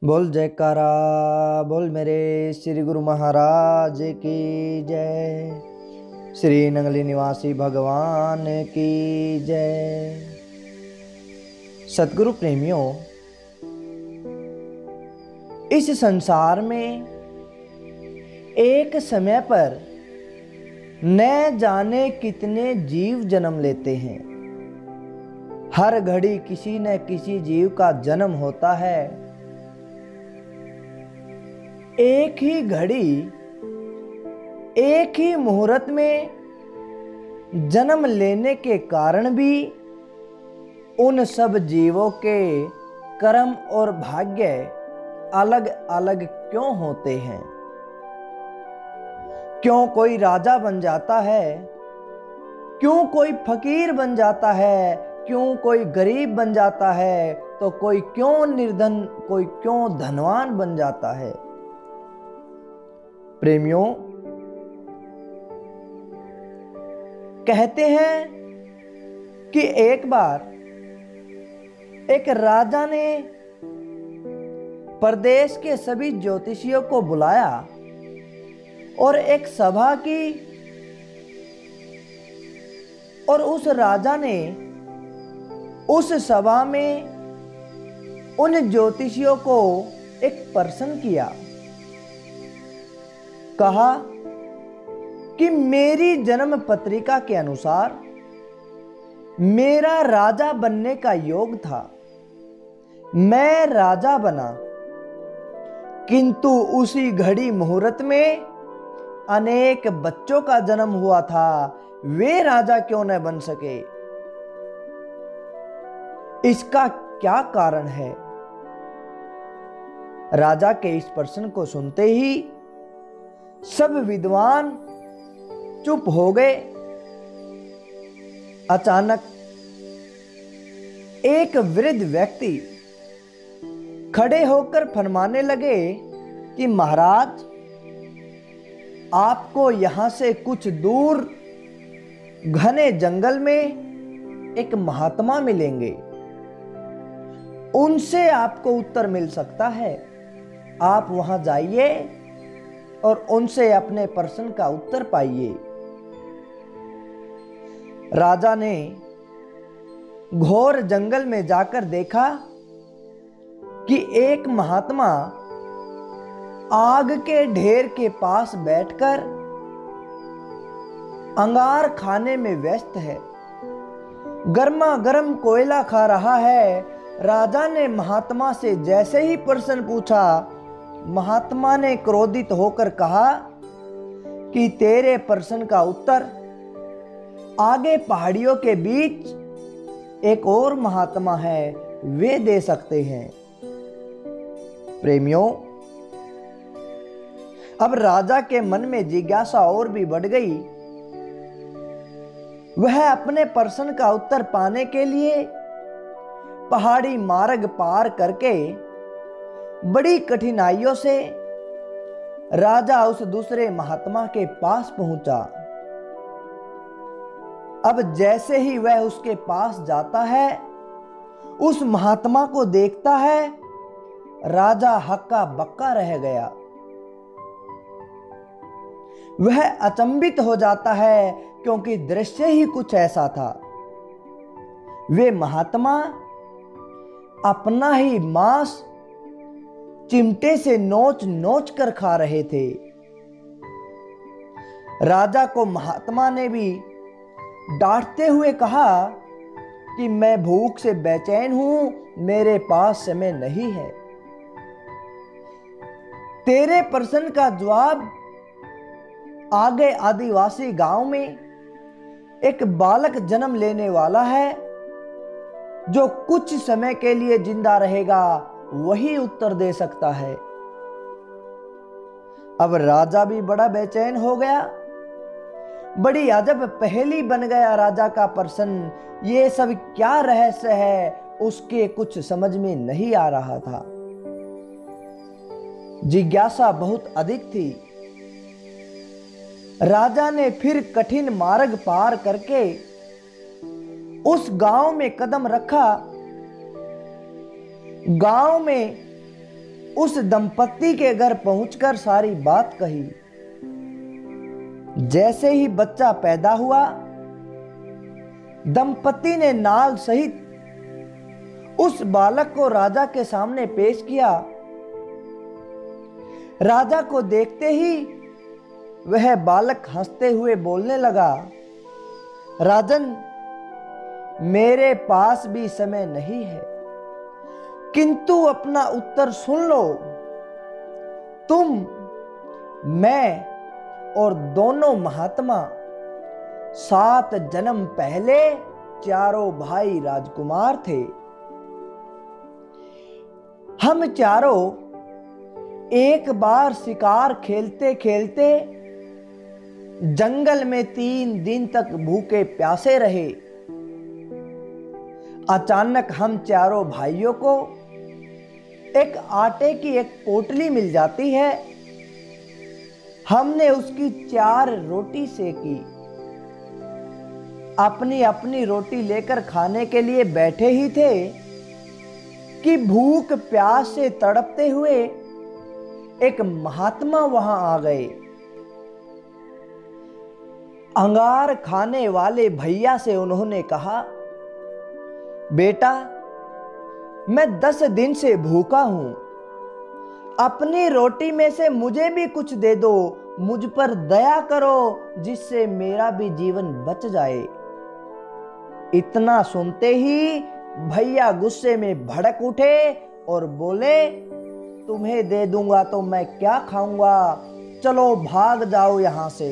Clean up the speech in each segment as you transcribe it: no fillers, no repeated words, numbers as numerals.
बोल जयकारा बोल मेरे श्री गुरु महाराज की जय। श्री नंगली निवासी भगवान की जय। सतगुरु प्रेमियों, इस संसार में एक समय पर न जाने कितने जीव जन्म लेते हैं। हर घड़ी किसी न किसी जीव का जन्म होता है। एक ही घड़ी एक ही मुहूर्त में जन्म लेने के कारण भी उन सब जीवों के कर्म और भाग्य अलग अलग क्यों होते हैं? क्यों कोई राजा बन जाता है, क्यों कोई फकीर बन जाता है, क्यों कोई गरीब बन जाता है, तो कोई क्यों निर्धन, कोई क्यों धनवान बन जाता है? प्रेमियों, कहते हैं कि एक बार एक राजा ने प्रदेश के सभी ज्योतिषियों को बुलाया और एक सभा की, और उस राजा ने उस सभा में उन ज्योतिषियों को एक प्रश्न किया। कहा कि मेरी जन्म पत्रिका के अनुसार मेरा राजा बनने का योग था, मैं राजा बना, किंतु उसी घड़ी मुहूर्त में अनेक बच्चों का जन्म हुआ था, वे राजा क्यों न बन सके? इसका क्या कारण है? राजा के इस प्रश्न को सुनते ही सब विद्वान चुप हो गए। अचानक एक वृद्ध व्यक्ति खड़े होकर फरमाने लगे कि महाराज, आपको यहां से कुछ दूर घने जंगल में एक महात्मा मिलेंगे, उनसे आपको उत्तर मिल सकता है। आप वहां जाइए और उनसे अपने प्रश्न का उत्तर पाइए। राजा ने घोर जंगल में जाकर देखा कि एक महात्मा आग के ढेर के पास बैठकर अंगार खाने में व्यस्त है, गर्मा गर्म कोयला खा रहा है। राजा ने महात्मा से जैसे ही प्रश्न पूछा, महात्मा ने क्रोधित होकर कहा कि तेरे प्रश्न का उत्तर आगे पहाड़ियों के बीच एक और महात्मा है, वे दे सकते हैं। प्रेमियों, अब राजा के मन में जिज्ञासा और भी बढ़ गई। वह अपने प्रश्न का उत्तर पाने के लिए पहाड़ी मार्ग पार करके बड़ी कठिनाइयों से राजा उस दूसरे महात्मा के पास पहुंचा। अब जैसे ही वह उसके पास जाता है, उस महात्मा को देखता है, राजा हक्का बक्का रह गया। वह अचंभित हो जाता है, क्योंकि दृश्य ही कुछ ऐसा था। वे महात्मा अपना ही मांस चिमटे से नोच नोच कर खा रहे थे। राजा को महात्मा ने भी डांटते हुए कहा कि मैं भूख से बेचैन हूं, मेरे पास समय नहीं है। तेरे प्रश्न का जवाब आगे आदिवासी गांव में एक बालक जन्म लेने वाला है, जो कुछ समय के लिए जिंदा रहेगा, वही उत्तर दे सकता है। अब राजा भी बड़ा बेचैन हो गया। बड़ी अजब पहेली बन गया राजा का प्रश्न। ये सब क्या रहस्य है, उसके कुछ समझ में नहीं आ रहा था। जिज्ञासा बहुत अधिक थी। राजा ने फिर कठिन मार्ग पार करके उस गांव में कदम रखा। गांव में उस दंपत्ति के घर पहुंचकर सारी बात कही। जैसे ही बच्चा पैदा हुआ, दंपत्ति ने नाल सहित उस बालक को राजा के सामने पेश किया। राजा को देखते ही वह बालक हंसते हुए बोलने लगा, राजन, मेरे पास भी समय नहीं है, किंतु अपना उत्तर सुन लो। तुम, मैं और दोनों महात्मा 7 जन्म पहले चारों भाई राजकुमार थे। हम चारों एक बार शिकार खेलते खेलते जंगल में 3 दिन तक भूखे प्यासे रहे। अचानक हम चारों भाइयों को एक आटे की एक पोटली मिल जाती है। हमने उसकी 4 रोटी सेकी। अपनी अपनी रोटी लेकर खाने के लिए बैठे ही थे कि भूख प्यास से तड़पते हुए एक महात्मा वहां आ गए। अंगार खाने वाले भैया से उन्होंने कहा, बेटा, मैं 10 दिन से भूखा हूं, अपनी रोटी में से मुझे भी कुछ दे दो, मुझ पर दया करो, जिससे मेरा भी जीवन बच जाए। इतना सुनते ही भैया गुस्से में भड़क उठे और बोले, तुम्हें दे दूंगा तो मैं क्या खाऊंगा, चलो भाग जाओ यहां से।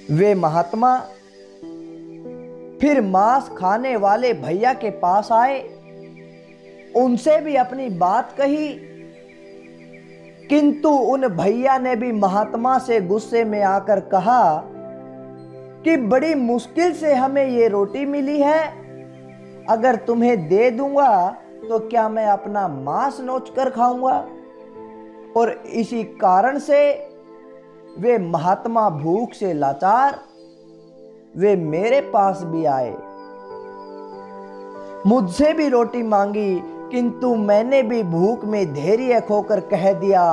वे महात्मा फिर मांस खाने वाले भैया के पास आए, उनसे भी अपनी बात कही, किंतु उन भैया ने भी महात्मा से गुस्से में आकर कहा कि बड़ी मुश्किल से हमें ये रोटी मिली है, अगर तुम्हें दे दूंगा तो क्या मैं अपना मांस नोच कर खाऊंगा। और इसी कारण से वे महात्मा भूख से लाचार वे मेरे पास भी आए, मुझसे भी रोटी मांगी, किंतु मैंने भी भूख में धैर्य खोकर कह दिया,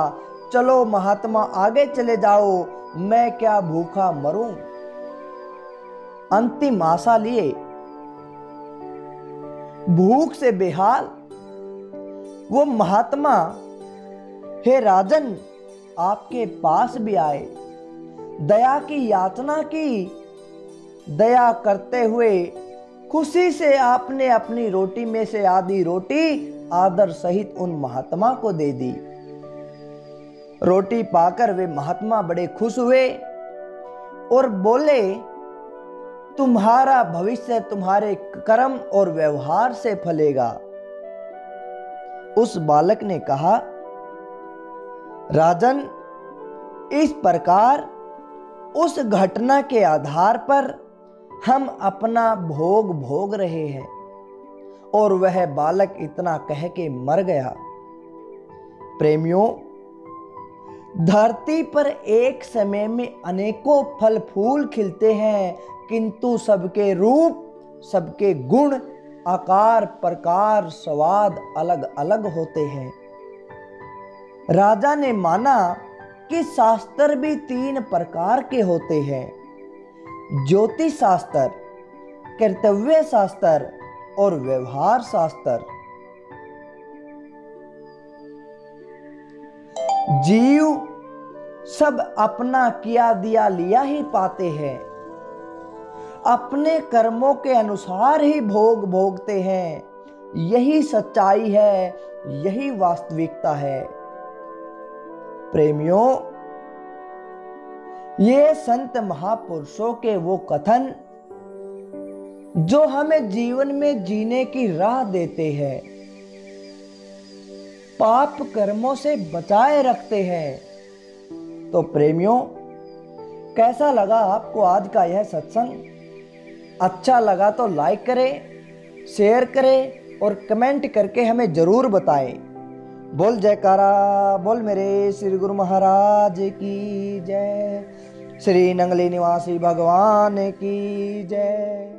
चलो महात्मा आगे चले जाओ, मैं क्या भूखा मरूं। अंतिम आशा लिए भूख से बेहाल वो महात्मा, हे राजन, आपके पास भी आए, दया की याचना की। दया करते हुए खुशी से आपने अपनी रोटी में से आधी रोटी आदर सहित उन महात्मा को दे दी। रोटी पाकर वे महात्मा बड़े खुश हुए और बोले, तुम्हारा भविष्य तुम्हारे कर्म और व्यवहार से फलेगा। उस बालक ने कहा, राजन, इस प्रकार उस घटना के आधार पर हम अपना भोग भोग रहे हैं। और वह बालक इतना कह के मर गया। प्रेमियों, धरती पर एक समय में अनेकों फल फूल खिलते हैं, किंतु सबके रूप, सबके गुण, आकार, प्रकार, स्वाद अलग अलग होते हैं। राजा ने माना कि शास्त्र भी 3 प्रकार के होते हैं, ज्योतिष शास्त्र, कर्तव्य शास्त्र और व्यवहार शास्त्र। जीव सब अपना किया दिया लिया ही पाते हैं, अपने कर्मों के अनुसार ही भोग भोगते हैं। यही सच्चाई है, यही वास्तविकता है। प्रेमियों, ये संत महापुरुषों के वो कथन जो हमें जीवन में जीने की राह देते हैं, पाप कर्मों से बचाए रखते हैं। तो प्रेमियों, कैसा लगा आपको आज का यह सत्संग? अच्छा लगा तो लाइक करें, शेयर करें और कमेंट करके हमें जरूर बताएं। बोल जयकारा, बोल मेरे श्री गुरु महाराज की जय, श्री नंगली निवासी भगवान की जय।